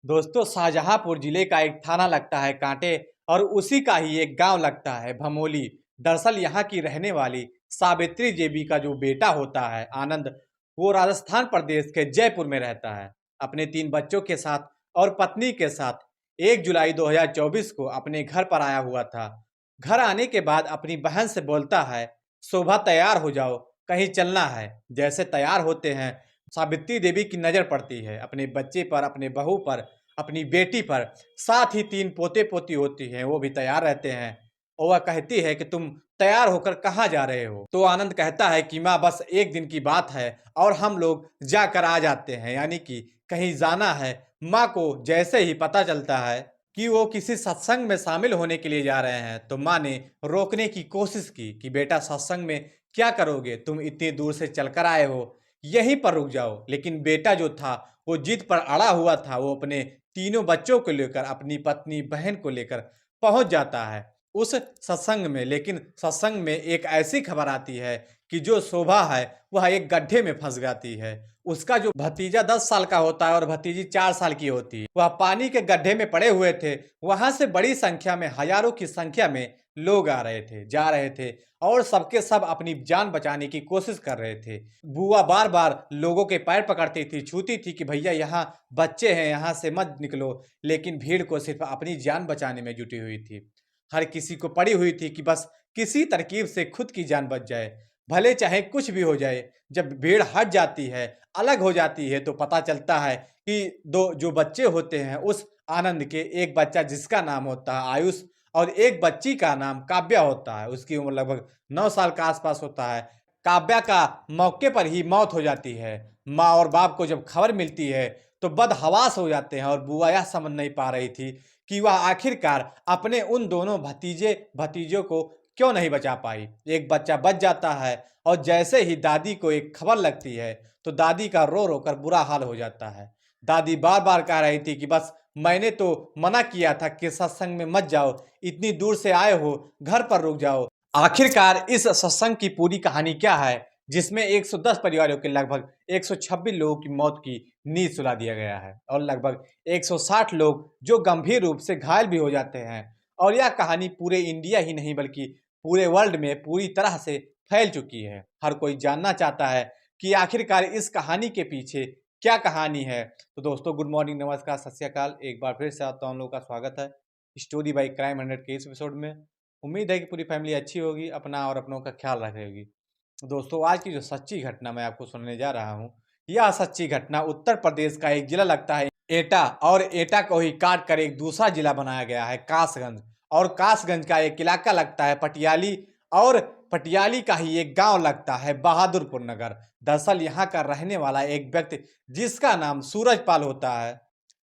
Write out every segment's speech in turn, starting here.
दोस्तों, शाहजहांपुर जिले का एक थाना लगता है कांटे और उसी का ही एक गांव लगता है भमोली। दरअसल यहाँ की रहने वाली सावित्री देवी का जो बेटा होता है आनंद, वो राजस्थान प्रदेश के जयपुर में रहता है अपने 3 बच्चों के साथ और पत्नी के साथ। 1 जुलाई 2024 को अपने घर पर आया हुआ था। घर आने के बाद अपनी बहन से बोलता है, शोभा तैयार हो जाओ, कहीं चलना है। जैसे तैयार होते हैं, सावित्री देवी की नजर पड़ती है अपने बच्चे पर, अपने बहू पर, अपनी बेटी पर। साथ ही 3 पोते पोती होती हैं, वो भी तैयार रहते हैं। और वह कहती है कि तुम तैयार होकर कहाँ जा रहे हो? तो आनंद कहता है कि माँ, बस एक दिन की बात है और हम लोग जाकर आ जाते हैं, यानी कि कहीं जाना है। माँ को जैसे ही पता चलता है कि वो किसी सत्संग में शामिल होने के लिए जा रहे हैं, तो माँ ने रोकने की कोशिश की कि बेटा, सत्संग में क्या करोगे? तुम इतनी दूर से चलकर आए हो, यहीं पर रुक जाओ। लेकिन बेटा जो था वो जिद पर अड़ा हुआ था। वो अपने तीनों बच्चों को लेकर, अपनी पत्नी बहन को लेकर पहुंच जाता है उस सत्संग में। लेकिन सत्संग में एक ऐसी खबर आती है कि जो शोभा है वह एक गड्ढे में फंस जाती है। उसका जो भतीजा 10 साल का होता है और भतीजी 4 साल की होती है, वह पानी के गड्ढे में पड़े हुए थे। वहां से बड़ी संख्या में, हजारों की संख्या में लोग आ रहे थे, जा रहे थे और सबके सब अपनी जान बचाने की कोशिश कर रहे थे। बुआ बार बार लोगों के पैर पकड़ती थी, छूती थी कि भैया यहाँ बच्चे हैं, यहाँ से मत निकलो। लेकिन भीड़ को सिर्फ अपनी जान बचाने में जुटी हुई थी। हर किसी को पड़ी हुई थी कि बस किसी तरकीब से खुद की जान बच जाए, भले चाहे कुछ भी हो जाए। जब भीड़ हट जाती है, अलग हो जाती है, तो पता चलता है कि दो जो बच्चे होते हैं उस आनंद के, एक बच्चा जिसका नाम होता है आयुष और एक बच्ची का नाम काव्या होता है। उसकी उम्र लगभग 9 साल का आसपास होता है। काव्या का मौके पर ही मौत हो जाती है। माँ और बाप को जब खबर मिलती है तो बदहवास हो जाते हैं और बुआ यह समझ नहीं पा रही थी कि वह आखिरकार अपने उन दोनों भतीजों को क्यों नहीं बचा पाई। एक बच्चा बच जाता है और जैसे ही दादी को एक खबर लगती है तो दादी का रो रो कर बुरा हाल हो जाता है। दादी बार बार कह रही थी कि बस मैंने तो मना किया था कि सत्संग में मत जाओ, इतनी दूर से आए हो, घर पर रुक जाओ। आखिरकार इस सत्संग की पूरी कहानी क्या है, जिसमें 110 परिवारों के लगभग 126 लोगों की मौत की नींद सुला दिया गया है और लगभग 160 लोग जो गंभीर रूप से घायल भी हो जाते हैं। और यह कहानी पूरे इंडिया ही नहीं बल्कि पूरे वर्ल्ड में पूरी तरह से फैल चुकी है। हर कोई जानना चाहता है कि आखिरकार इस कहानी के पीछे क्या कहानी है। तो दोस्तों, गुड मॉर्निंग, नमस्कार, सत श्री अकाल। एक बार फिर से आपका हम लोग का स्वागत है स्टोरी बाई क्राइम 100 के इस एपिसोड में। उम्मीद है कि पूरी फैमिली अच्छी होगी, अपना और अपनों का ख्याल रखेगी। दोस्तों, आज की जो सच्ची घटना मैं आपको सुनाने जा रहा हूँ, यह सच्ची घटना उत्तर प्रदेश का एक जिला लगता है एटा, और एटा को ही काट कर एक दूसरा जिला बनाया गया है कासगंज। और कासगंज का एक इलाका लगता है पटियाली, और पटियाली का ही एक गांव लगता है बहादुरपुर नगर। दरअसल यहाँ का रहने वाला एक व्यक्ति जिसका नाम सूरजपाल होता है।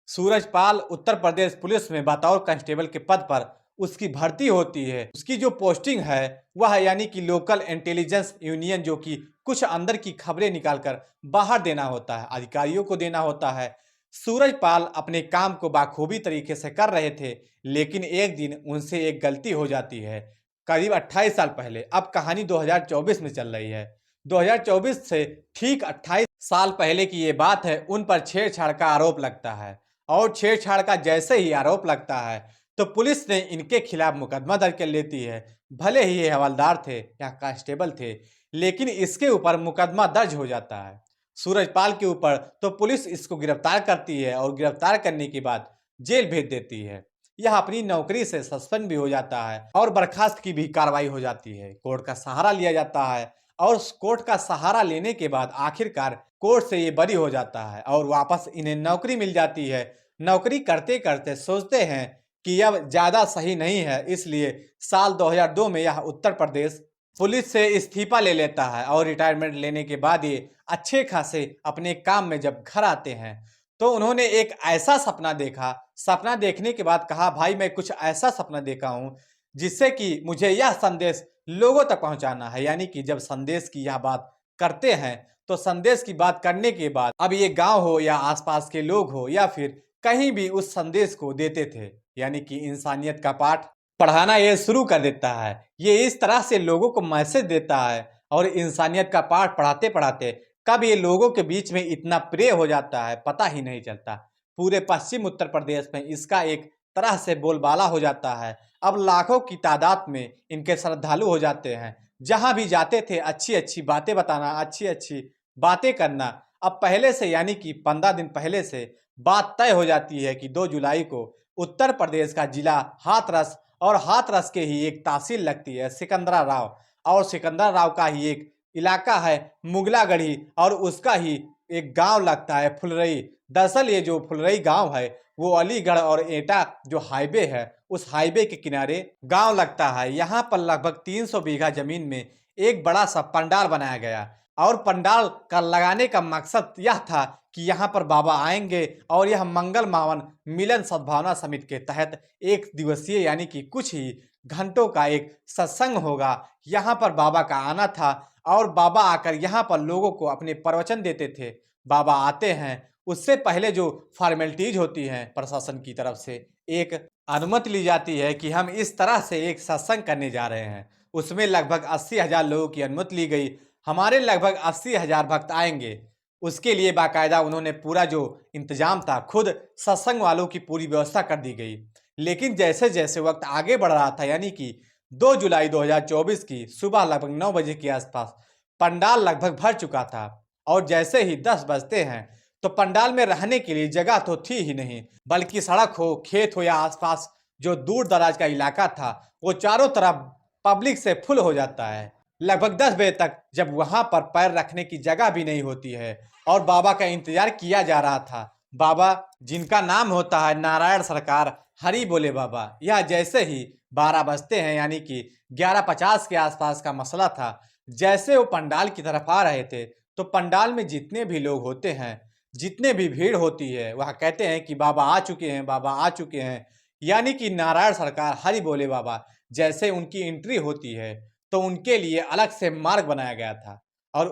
सूरजपाल उत्तर प्रदेश पुलिस में बतौर कांस्टेबल के पद पर उसकी भर्ती होती है। उसकी जो पोस्टिंग है वह यानी कि लोकल इंटेलिजेंस यूनियन, जो कि कुछ अंदर की खबरें निकालकर बाहर देना होता है, अधिकारियों को देना होता है। सूरजपाल अपने काम को बाखूबी तरीके से कर रहे थे, लेकिन एक दिन उनसे एक गलती हो जाती है। करीब 28 साल पहले, अब कहानी 2024 में चल रही है। 2024 से ठीक 28 साल पहले की ये बात है। उन पर छेड़छाड़ का आरोप लगता है और छेड़छाड़ का जैसे ही आरोप लगता है तो पुलिस ने इनके खिलाफ मुकदमा दर्ज कर लेती है। भले ही ये हवलदार थे या कांस्टेबल थे, लेकिन इसके ऊपर मुकदमा दर्ज हो जाता है सूरजपाल के ऊपर। तो पुलिस इसको गिरफ्तार करती है और गिरफ्तार करने के बाद जेल भेज देती है। यह अपनी नौकरी से सस्पेंड भी हो जाता है और बर्खास्त की भी कार्रवाई हो जाती है। कोर्ट का सहारा लिया जाता है और कोर्ट का सहारा लेने के बाद आखिरकार कोर्ट से ये बरी हो जाता है और वापस इन्हें नौकरी मिल जाती है। नौकरी करते करते सोचते हैं कि अब ज़्यादा सही नहीं है, इसलिए साल 2002 में यह उत्तर प्रदेश पुलिस से इस्तीफा ले लेता है। और रिटायरमेंट लेने के बाद ये अच्छे खासे अपने काम में जब घर आते हैं तो उन्होंने एक ऐसा सपना देखा। सपना देखने के बाद कहा, भाई मैं कुछ ऐसा सपना देखा हूँ जिससे कि मुझे यह संदेश लोगों तक पहुंचाना है। यानी कि जब संदेश की यह बात करते हैं तो संदेश की बात करने के बाद अब ये गांव हो या आसपास के लोग हो या फिर कहीं भी उस संदेश को देते थे। यानी कि इंसानियत का पाठ पढ़ाना ये शुरू कर देता है। ये इस तरह से लोगों को मैसेज देता है और इंसानियत का पाठ पढ़ाते पढ़ाते कब ये लोगों के बीच में इतना प्रिय हो जाता है पता ही नहीं चलता। पूरे पश्चिम उत्तर प्रदेश में इसका एक तरह से बोलबाला हो जाता है। अब लाखों की तादाद में इनके श्रद्धालु हो जाते हैं। जहां भी जाते थे अच्छी अच्छी बातें बताना, अच्छी अच्छी बातें करना। अब पहले से यानी कि 15 दिन पहले से बात तय हो जाती है कि 2 जुलाई को उत्तर प्रदेश का जिला हाथरस और हाथरस के ही एक तहसील लगती है सिकंदरा राव, और सिकंदरा राव का ही एक इलाका है मुगलागढ़ी, और उसका ही एक गांव लगता है फुलरई। दरअसल ये जो फुलरई गांव है वो अलीगढ़ और एटा जो हाईवे है उस हाईवे के किनारे गांव लगता है। यहाँ पर लगभग 300 बीघा जमीन में एक बड़ा सा पंडाल बनाया गया, और पंडाल का लगाने का मकसद यह था कि यहाँ पर बाबा आएंगे और यह मंगल मावन मिलन सद्भावना समिति के तहत एक दिवसीय यानी कि कुछ ही घंटों का एक सत्संग होगा। यहाँ पर बाबा का आना था और बाबा आकर यहाँ पर लोगों को अपने प्रवचन देते थे। बाबा आते हैं, उससे पहले जो फॉर्मेलिटीज होती हैं प्रशासन की तरफ से एक अनुमति ली जाती है कि हम इस तरह से एक सत्संग करने जा रहे हैं। उसमें लगभग 80,000 लोगों की अनुमति ली गई। हमारे लगभग 80,000 भक्त आएंगे, उसके लिए बाकायदा उन्होंने पूरा जो इंतजाम था खुद सत्संग वालों की पूरी व्यवस्था कर दी गई। लेकिन जैसे जैसे वक्त आगे बढ़ रहा था यानी कि 2 जुलाई 2024 की सुबह लगभग 9 बजे के आसपास पंडाल लगभग भर चुका था, और जैसे ही 10 बजते हैं तो पंडाल में रहने के लिए जगह तो थी ही नहीं, बल्कि सड़क हो, खेत हो या आसपास जो दूर दराज का इलाका था वो चारों तरफ पब्लिक से फुल हो जाता है। लगभग 10 बजे तक जब वहां पर पैर रखने की जगह भी नहीं होती है और बाबा का इंतजार किया जा रहा था। बाबा जिनका नाम होता है नारायण सरकार हरि बोले बाबा, यह जैसे ही 12 बजते हैं यानी कि 11:50 के आसपास का मसला था, जैसे वो पंडाल की तरफ आ रहे थे तो पंडाल में जितने भी लोग होते हैं, जितने भी भीड़ होती है, वह कहते हैं कि बाबा आ चुके हैं, बाबा आ चुके हैं। यानी कि नारायण सरकार हरि बोले बाबा जैसे उनकी एंट्री होती है तो उनके लिए अलग से मार्ग बनाया गया था, और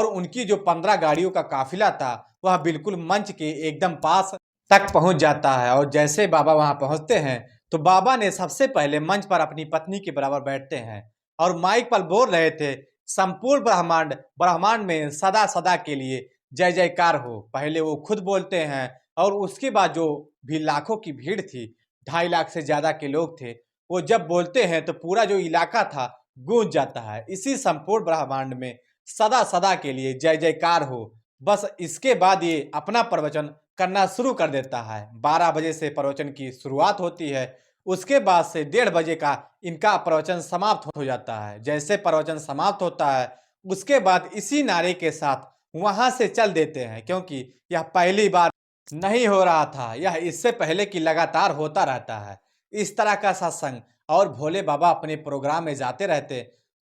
उनकी जो 15 गाड़ियों का काफिला था वह बिल्कुल मंच के एकदम पास तक पहुंच जाता है। और जैसे बाबा वहां पहुंचते हैं तो बाबा ने सबसे पहले मंच पर अपनी पत्नी के बराबर बैठते हैं और माइक पर बोल रहे थे, संपूर्ण ब्रह्मांड ब्रह्मांड में सदा सदा के लिए जय जयकार हो। पहले वो खुद बोलते हैं और उसके बाद जो भी लाखों की भीड़ थी, 2.5 लाख से ज्यादा के लोग थे, वो जब बोलते हैं तो पूरा जो इलाका था गूंज जाता है, इसी संपूर्ण ब्रह्मांड में सदा सदा के लिए जय जयकार हो। बस इसके बाद ये अपना प्रवचन करना शुरू कर देता है। 12 बजे से प्रवचन की शुरुआत होती है, उसके बाद से 1:30 बजे का इनका प्रवचन समाप्त हो जाता है। जैसे प्रवचन समाप्त होता है उसके बाद इसी नारे के साथ वहां से चल देते हैं, क्योंकि यह पहली बार नहीं हो रहा था, यह इससे पहले की लगातार होता रहता है इस तरह का सत्संग। और भोले बाबा अपने प्रोग्राम में जाते रहते,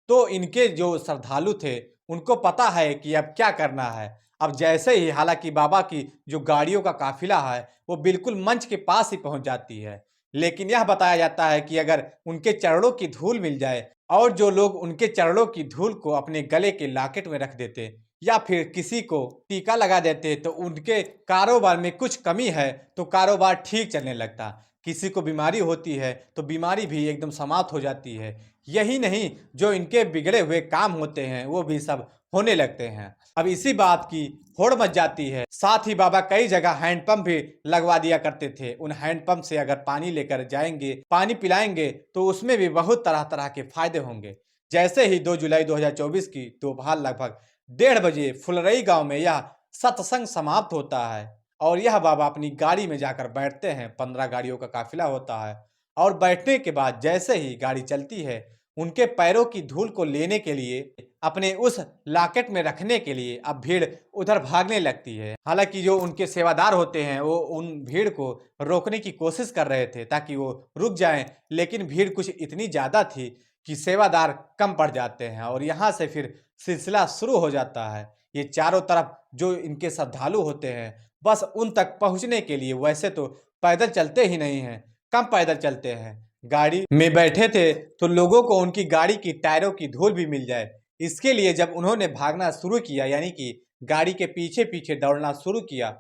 तो इनके जो श्रद्धालु थे उनको पता है कि अब क्या करना है। अब जैसे ही हालांकि बाबा की जो गाड़ियों का काफिला है वो बिल्कुल मंच के पास ही पहुंच जाती है, लेकिन यह बताया जाता है कि अगर उनके चरणों की धूल मिल जाए और जो लोग उनके चरणों की धूल को अपने गले के लॉकेट में रख देते या फिर किसी को टीका लगा देते तो उनके कारोबार में कुछ कमी है तो कारोबार ठीक चलने लगता। किसी को बीमारी होती है तो बीमारी भी एकदम समाप्त हो जाती है। यही नहीं, जो इनके बिगड़े हुए काम होते हैं वो भी सब होने लगते हैं। अब इसी बात की होड़ मच जाती है। साथ ही बाबा कई जगह हैंडपंप भी लगवा दिया करते थे। उन हैंडपंप से अगर पानी लेकर जाएंगे, पानी पिलाएंगे तो उसमें भी बहुत तरह तरह के फायदे होंगे। जैसे ही 2 जुलाई 2024 की दोपहर लगभग 1:30 बजे फुलरई गांव में यह सत्संग समाप्त होता है और यह बाबा अपनी गाड़ी में जाकर बैठते हैं। 15 गाड़ियों का काफिला होता है, और बैठने के बाद जैसे ही गाड़ी चलती है उनके पैरों की धूल को लेने के लिए, अपने उस लॉकेट में रखने के लिए अब भीड़ उधर भागने लगती है। हालांकि जो उनके सेवादार होते हैं वो उन भीड़ को रोकने की कोशिश कर रहे थे ताकि वो रुक जाएं, लेकिन भीड़ कुछ इतनी ज्यादा थी कि सेवादार कम पड़ जाते हैं और यहाँ से फिर सिलसिला शुरू हो जाता है। ये चारों तरफ जो इनके श्रद्धालु होते हैं बस उन तक पहुंचने के लिए वैसे तो पैदल चलते ही नहीं हैं, कम पैदल चलते हैं। गाड़ी में बैठे थे तो लोगों को उनकी गाड़ी की टायरों की धूल भी मिल जाए, इसके लिए जब उन्होंने भागना शुरू किया यानी कि गाड़ी के पीछे पीछे दौड़ना शुरू किया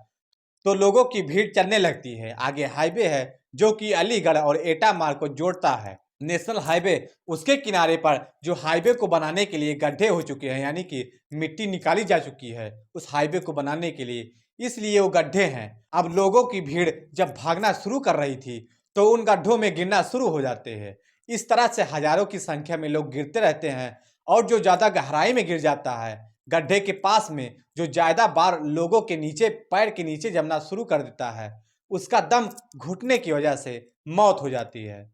तो लोगों की भीड़ चलने लगती है। आगे हाईवे है जो कि अलीगढ़ और एटा मार्ग को जोड़ता है, नेशनल हाईवे। उसके किनारे पर जो हाईवे को बनाने के लिए गड्ढे हो चुके हैं यानी कि मिट्टी निकाली जा चुकी है, उस हाईवे को बनाने के लिए इसलिए वो गड्ढे हैं। अब लोगों की भीड़ जब भागना शुरू कर रही थी तो उन गड्ढों में गिरना शुरू हो जाते हैं। इस तरह से हजारों की संख्या में लोग गिरते रहते हैं और जो ज्यादा गहराई में गिर जाता है, गड्ढे के पास में जो ज्यादा बार लोगों के नीचे पैर के नीचे जमना शुरू कर देता है, उसका दम घुटने की वजह से मौत हो जाती है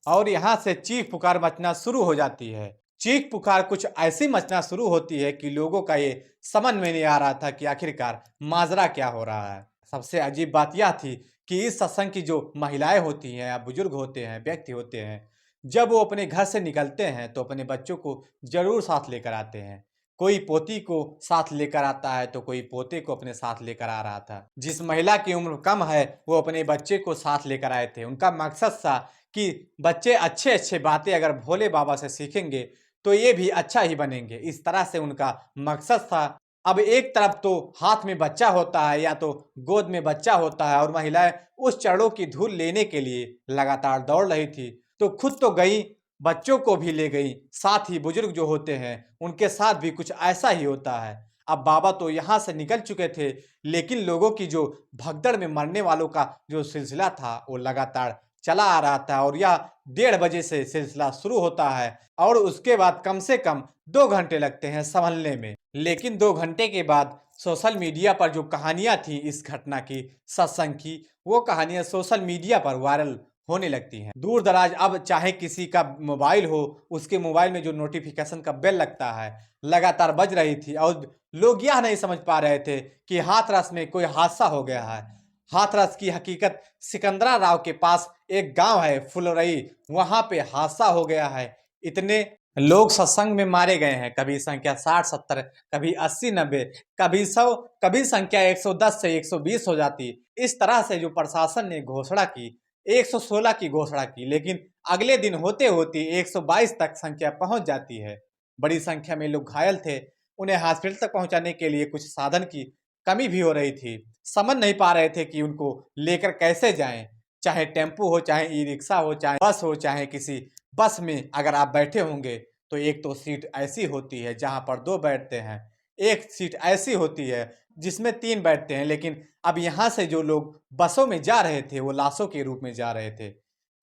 और यहाँ से चीख पुकार मचना शुरू हो जाती है। चीख पुकार कुछ ऐसी मचना शुरू होती है कि लोगों का ये समझ में नहीं आ रहा था कि आखिरकार माजरा क्या हो रहा है। सबसे अजीब बात यह थी कि इस सत्संग की जो महिलाएं होती हैं या बुजुर्ग होते हैं, व्यक्ति होते हैं, जब वो अपने घर से निकलते हैं तो अपने बच्चों को जरूर साथ लेकर आते हैं। कोई पोती को साथ लेकर आता है तो कोई पोते को अपने साथ लेकर आ रहा था। जिस महिला की उम्र कम है वो अपने बच्चे को साथ लेकर आए थे। उनका मकसद था कि बच्चे अच्छे अच्छे बातें अगर भोले बाबा से सीखेंगे तो ये भी अच्छा ही बनेंगे। इस तरह से उनका मकसद था। अब एक तरफ तो हाथ में बच्चा होता है या तो गोद में बच्चा होता है और महिलाएं उस चरणों की धूल लेने के लिए लगातार दौड़ रही थी, तो खुद तो गई, बच्चों को भी ले गई। साथ ही बुजुर्ग जो होते हैं उनके साथ भी कुछ ऐसा ही होता है। अब बाबा तो यहाँ से निकल चुके थे, लेकिन लोगों की जो भगदड़ में मरने वालों का जो सिलसिला था वो लगातार चला आ रहा था और यह 1:30 बजे से सिलसिला शुरू होता है और उसके बाद कम से कम 2 घंटे लगते हैं संभलने में। लेकिन 2 घंटे के बाद सोशल मीडिया पर जो कहानियां थी इस घटना की, सत्संग की, वो कहानियां सोशल मीडिया पर वायरल होने लगती हैं। दूर दराज अब चाहे किसी का मोबाइल हो, उसके मोबाइल में जो नोटिफिकेशन का बेल लगता है लगातार बज रही थी और लोग यह नहीं समझ पा रहे थे कि हाथरस में कोई हादसा हो गया है। हाथरस की हकीकत सिकंदरा राव के पास एक गांव है फुलरई, वहां पे हादसा हो गया है। इतने लोग सत्संग में मारे गए हैं, कभी संख्या 60-70, कभी 80-90, कभी 100, कभी संख्या 110 से 120 हो जाती। इस तरह से जो प्रशासन ने घोषणा की 116 की घोषणा की, लेकिन अगले दिन होते होते 122 तक संख्या पहुंच जाती है। बड़ी संख्या में लोग घायल थे। उन्हें हॉस्पिटल तक पहुंचाने के लिए कुछ साधन की कमी भी हो रही थी। समझ नहीं पा रहे थे कि उनको लेकर कैसे जाएं। चाहे टेम्पू हो, चाहे ई रिक्शा हो, चाहे बस हो, चाहे किसी बस में अगर आप बैठे होंगे तो एक तो सीट ऐसी होती है जहां पर 2 बैठते हैं, एक सीट ऐसी होती है जिसमें 3 बैठते हैं। लेकिन अब यहाँ से जो लोग बसों में जा रहे थे वो लाशों के रूप में जा रहे थे।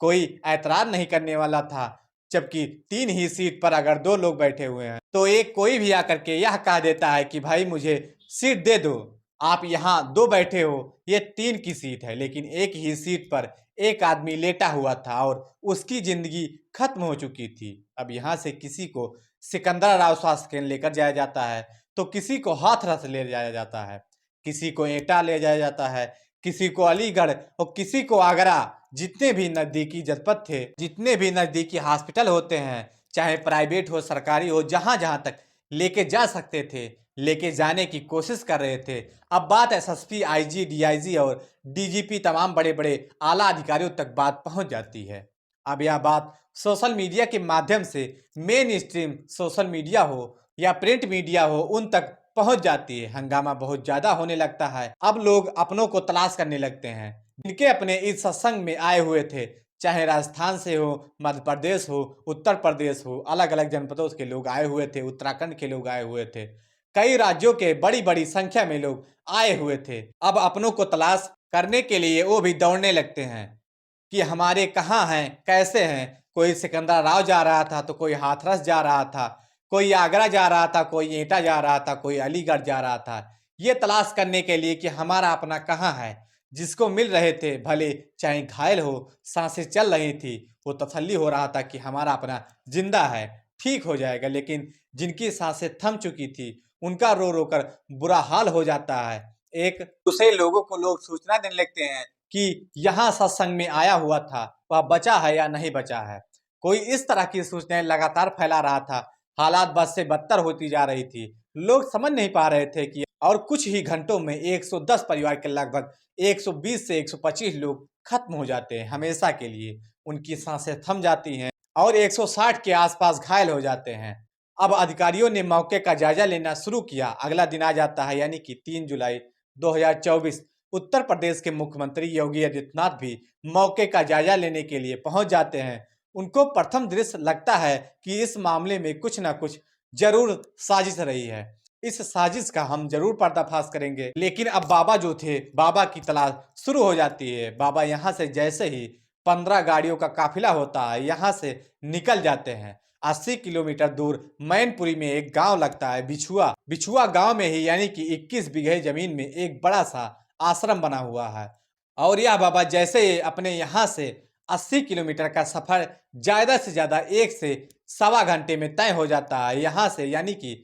कोई ऐतराज नहीं करने वाला था, जबकि 3 ही सीट पर अगर 2 लोग बैठे हुए हैं तो एक कोई भी आकर के यह कह देता है कि भाई मुझे सीट दे दो, आप यहाँ 2 बैठे हो, ये 3 की सीट है। लेकिन एक ही सीट पर एक आदमी लेटा हुआ था और उसकी जिंदगी खत्म हो चुकी थी। अब यहाँ से किसी को सिकंदरा राव स्वास्थ्य केंद्र लेकर जाया जाता है तो किसी को हाथरस ले जाया जाता है, किसी को एटा ले जाया जाता है, किसी को अलीगढ़ और किसी को आगरा। जितने भी नजदीकी जनपद थे, जितने भी नजदीकी हॉस्पिटल होते हैं, चाहे प्राइवेट हो सरकारी हो, जहां जहां तक लेके जा सकते थे लेके जाने की कोशिश कर रहे थे। अब बात एसएसपी, आईजी, डीआईजी और डीजीपी तमाम बड़े बड़े आला अधिकारियों तक बात पहुंच जाती है। अब यह बात सोशल मीडिया के माध्यम से मेन स्ट्रीम सोशल मीडिया हो या प्रिंट मीडिया हो उन तक पहुंच जाती है। हंगामा बहुत ज्यादा होने लगता है। अब लोग अपनों को तलाश करने लगते हैं जिनके अपने इस सत्संग में आए हुए थे, चाहे राजस्थान से हो, मध्य प्रदेश हो, उत्तर प्रदेश हो, अलग अलग जनपदों के लोग आए हुए थे, उत्तराखंड के लोग आए हुए थे, कई राज्यों के बड़ी बड़ी संख्या में लोग आए हुए थे। अब अपनों को तलाश करने के लिए वो भी दौड़ने लगते हैं कि हमारे कहाँ हैं, कैसे हैं। कोई सिकंदरा राव जा रहा था तो कोई हाथरस जा रहा था, कोई आगरा जा रहा था, कोई एटा जा रहा था, कोई अलीगढ़ जा रहा था, ये तलाश करने के लिए कि हमारा अपना कहाँ है। जिसको मिल रहे थे, भले चाहे घायल हो, सांसें चल रही थी, वो तसल्ली हो रहा था कि हमारा अपना जिंदा है, ठीक हो जाएगा। लेकिन जिनकी सांसें थम चुकी थी उनका रो रो कर बुरा हाल हो जाता है। एक दूसरे लोगों को लोग सूचना देने लगते हैं कि यहाँ सत्संग में आया हुआ था, वह बचा है या नहीं बचा है। कोई इस तरह की सूचनाएं लगातार फैला रहा था। हालात बद से बदतर होती जा रही थी। लोग समझ नहीं पा रहे थे कि और कुछ ही घंटों में 110 परिवार के लगभग 120 से 125 लोग खत्म हो जाते हैं हमेशा के लिए। उनकी सांसें थम जाती हैं और 160 के आसपास घायल हो जाते हैं। अब अधिकारियों ने मौके का जायजा लेना शुरू किया। अगला दिन आ जाता है, यानी कि 3 जुलाई 2024। उत्तर प्रदेश के मुख्यमंत्री योगी आदित्यनाथ भी मौके का जायजा लेने के लिए पहुंच जाते हैं। उनको प्रथम दृश्य लगता है कि इस मामले में कुछ ना कुछ जरूर साजिश रही है। इस साजिश का हम जरूर पर्दाफाश करेंगे। लेकिन अब बाबा जो थे, बाबा की तलाश शुरू हो जाती है। बाबा यहाँ से जैसे ही 15 गाड़ियों का काफिला होता है यहाँ से निकल जाते हैं। 80 किलोमीटर दूर मैनपुरी में एक गांव लगता है बिछुआ। बिछुआ गांव में ही यानी कि 21 बीघे जमीन में एक बड़ा सा आश्रम बना हुआ है। और यह बाबा जैसे ही अपने यहाँ से 80 किलोमीटर का सफर ज्यादा से ज्यादा 1 से सवा घंटे में तय हो जाता है यहाँ से, यानी कि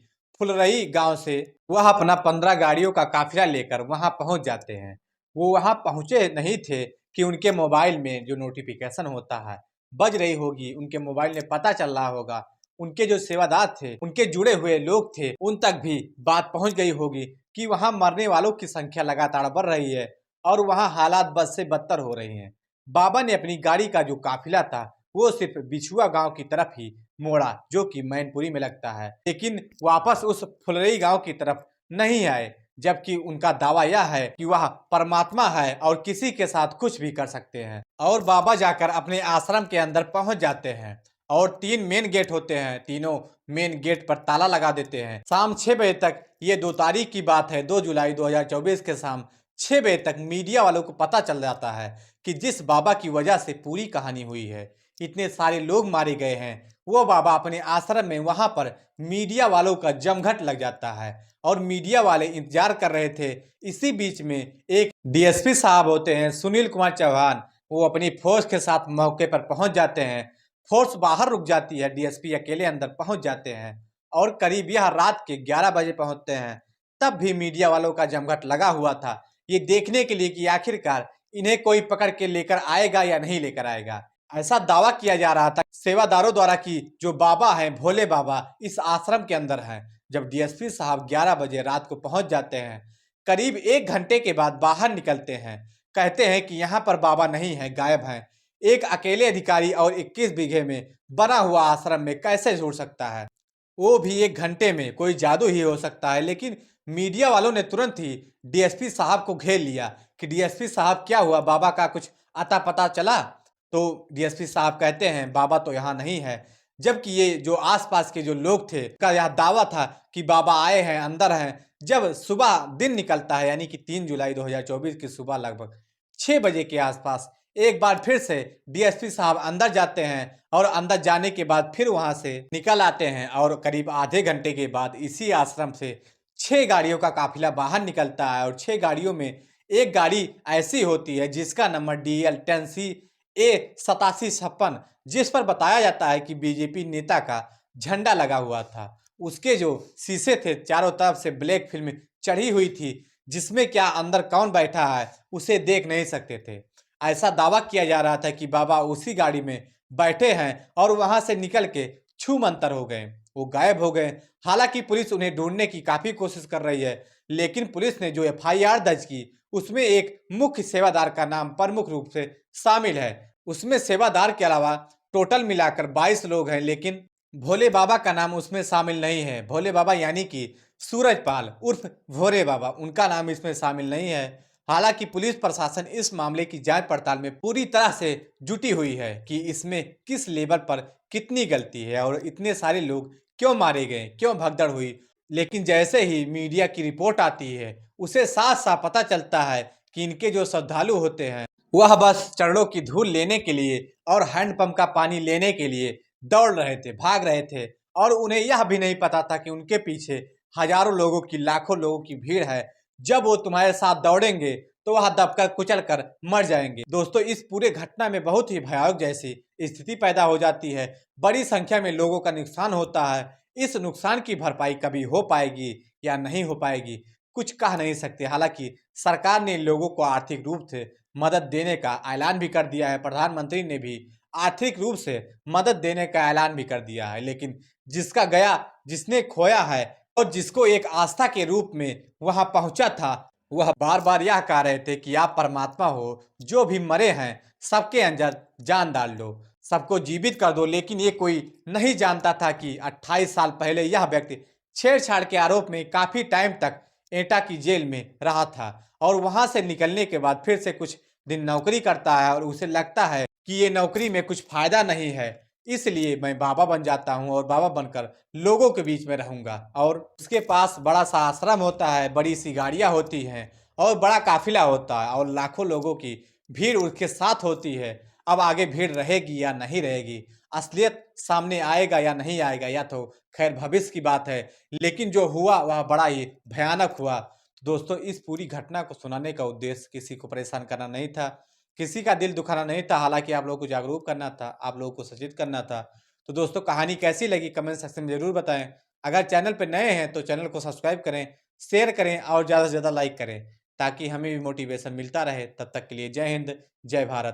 फुलरई गांव से वह अपना 15 गाड़ियों का काफिला लेकर वहां पहुंच जाते हैं। वो वहां पहुंचे नहीं थे कि उनके मोबाइल में जो नोटिफिकेशन होता है बज रही होगी, उनके मोबाइल में पता चल रहा होगा, उनके जो सेवादार थे, उनके जुड़े हुए लोग थे, उन तक भी बात पहुंच गई होगी कि वहां मरने वालों की संख्या लगातार बढ़ रही है और वहां हालात बद से बदतर हो रही हैं। बाबा ने अपनी गाड़ी का जो काफिला था वो सिर्फ बिछुआ गांव की तरफ ही मोड़ा, जो कि मैनपुरी में लगता है, लेकिन वापस उस फुलरई गांव की तरफ नहीं आए। जबकि उनका दावा यह है कि वह परमात्मा है और किसी के साथ कुछ भी कर सकते हैं। और बाबा जाकर अपने आश्रम के अंदर पहुंच जाते हैं और 3 मेन गेट होते हैं, तीनों मेन गेट पर ताला लगा देते हैं। शाम 6 बजे तक, ये 2 तारीख की बात है, 2 जुलाई 2024 के शाम 6 बजे तक मीडिया वालों को पता चल जाता है कि जिस बाबा की वजह से पूरी कहानी हुई है, इतने सारे लोग मारे गए हैं, वो बाबा अपने आश्रम में वहां पर मीडिया वालों का जमघट लग जाता है और मीडिया वाले इंतजार कर रहे थे। इसी बीच में एक डीएसपी साहब होते हैं सुनील कुमार चौहान, वो अपनी फोर्स के साथ मौके पर पहुंच जाते हैं। फोर्स बाहर रुक जाती है, डीएसपी अकेले अंदर पहुंच जाते हैं और करीब यह रात के 11 बजे पहुंचते हैं। तब भी मीडिया वालों का जमघट लगा हुआ था, ये देखने के लिए कि आखिरकार इन्हें कोई पकड़ के लेकर आएगा या नहीं लेकर आएगा। ऐसा दावा किया जा रहा था सेवादारों द्वारा कि जो बाबा हैं, भोले बाबा, इस आश्रम के अंदर हैं। जब डीएसपी साहब 11 बजे रात को पहुंच जाते हैं, करीब 1 घंटे के बाद बाहर निकलते हैं, कहते हैं कि यहाँ पर बाबा नहीं है, गायब हैं। एक अकेले अधिकारी और 21 बीघे में बना हुआ आश्रम में कैसे जुड़ सकता है, वो भी 1 घंटे में, कोई जादू ही हो सकता है। लेकिन मीडिया वालों ने तुरंत ही डीएसपी साहब को घेर लिया कि डीएसपी साहब क्या हुआ, बाबा का कुछ अता पता चला? तो डीएसपी साहब कहते हैं बाबा तो यहाँ नहीं है। जबकि ये जो आसपास के जो लोग थे का यह दावा था कि बाबा आए हैं, अंदर हैं। जब सुबह दिन निकलता है यानी कि 3 जुलाई 2024 की सुबह लगभग 6 बजे के आसपास एक बार फिर से डीएसपी साहब अंदर जाते हैं और अंदर जाने के बाद फिर वहां से निकल आते हैं और करीब आधे घंटे के बाद इसी आश्रम से 6 गाड़ियों का काफिला बाहर निकलता है और 6 गाड़ियों में एक गाड़ी ऐसी होती है जिसका नंबर DL10C A8756, जिस पर बताया जाता है कि बीजेपी नेता का झंडा लगा हुआ था। उसके जो शीशे थे चारों तरफ से ब्लैक फिल्म चढ़ी हुई थी, जिसमें क्या अंदर कौन बैठा है उसे देख नहीं सकते थे। ऐसा दावा किया जा रहा था कि बाबा उसी गाड़ी में बैठे हैं और वहां से निकल के छू मंतर हो गए, वो गायब हो गए। हालांकि पुलिस उन्हें ढूंढने की काफी कोशिश कर रही है, लेकिन पुलिस ने जो FIR दर्ज की उसमें एक मुख्य सेवादार का नाम प्रमुख रूप से शामिल है। उसमें सेवादार के अलावा टोटल मिलाकर 22 लोग हैं, लेकिन भोले बाबा का नाम उसमें शामिल नहीं है। भोले बाबा यानी कि सूरजपाल उर्फ भोरे बाबा, उनका नाम इसमें शामिल नहीं है। हालांकि पुलिस प्रशासन इस मामले की जांच पड़ताल में पूरी तरह से जुटी हुई है कि इसमें किस लेवल पर कितनी गलती है और इतने सारे लोग क्यों मारे गए, क्यों भगदड़ हुई। लेकिन जैसे ही मीडिया की रिपोर्ट आती है उसे साफ साफ पता चलता है कि इनके जो श्रद्धालु होते हैं वह बस चरणों की धूल लेने के लिए और हैंडपंप का पानी लेने के लिए दौड़ रहे थे, भाग रहे थे और उन्हें यह भी नहीं पता था कि उनके पीछे हजारों लोगों की, लाखों लोगों की भीड़ है। जब वो तुम्हारे साथ दौड़ेंगे तो वह दबकर कुचल कर मर जाएंगे। दोस्तों, इस पूरे घटना में बहुत ही भयावह जैसी स्थिति पैदा हो जाती है। बड़ी संख्या में लोगों का नुकसान होता है। इस नुकसान की भरपाई कभी हो पाएगी या नहीं हो पाएगी कुछ कह नहीं सकते। हालांकि सरकार ने लोगों को आर्थिक रूप से मदद देने का ऐलान भी कर दिया है, प्रधानमंत्री ने भी आर्थिक रूप से मदद देने का ऐलान भी कर दिया है। लेकिन जिसका गया, जिसने खोया है और जिसको एक आस्था के रूप में वहां पहुंचा था, वह बार बार यह कह रहे थे कि आप परमात्मा हो, जो भी मरे हैं सबके अंदर जान डाल दो, सबको जीवित कर दो। लेकिन ये कोई नहीं जानता था कि 28 साल पहले यह व्यक्ति छेड़छाड़ के आरोप में काफी टाइम तक एटा की जेल में रहा था और वहां से निकलने के बाद फिर से कुछ दिन नौकरी करता है और उसे लगता है कि ये नौकरी में कुछ फायदा नहीं है, इसलिए मैं बाबा बन जाता हूँ और बाबा बनकर लोगों के बीच में रहूंगा। और उसके पास बड़ा सा आश्रम होता है, बड़ी सी गाड़ियाँ होती हैं और बड़ा काफिला होता है और लाखों लोगों की भीड़ उसके साथ होती है। अब आगे भीड़ रहेगी या नहीं रहेगी, असलियत सामने आएगा या नहीं आएगा, या तो खैर भविष्य की बात है, लेकिन जो हुआ वह बड़ा ही भयानक हुआ। तो दोस्तों, इस पूरी घटना को सुनाने का उद्देश्य किसी को परेशान करना नहीं था, किसी का दिल दुखाना नहीं था, हालांकि आप लोगों को जागरूक करना था, आप लोगों को सचेत करना था। तो दोस्तों, कहानी कैसी लगी कमेंट सेक्शन में जरूर बताएं। अगर चैनल पर नए हैं तो चैनल को सब्सक्राइब करें, शेयर करें और ज़्यादा से ज़्यादा लाइक करें, ताकि हमें भी मोटिवेशन मिलता रहे। तब तक के लिए जय हिंद, जय भारत।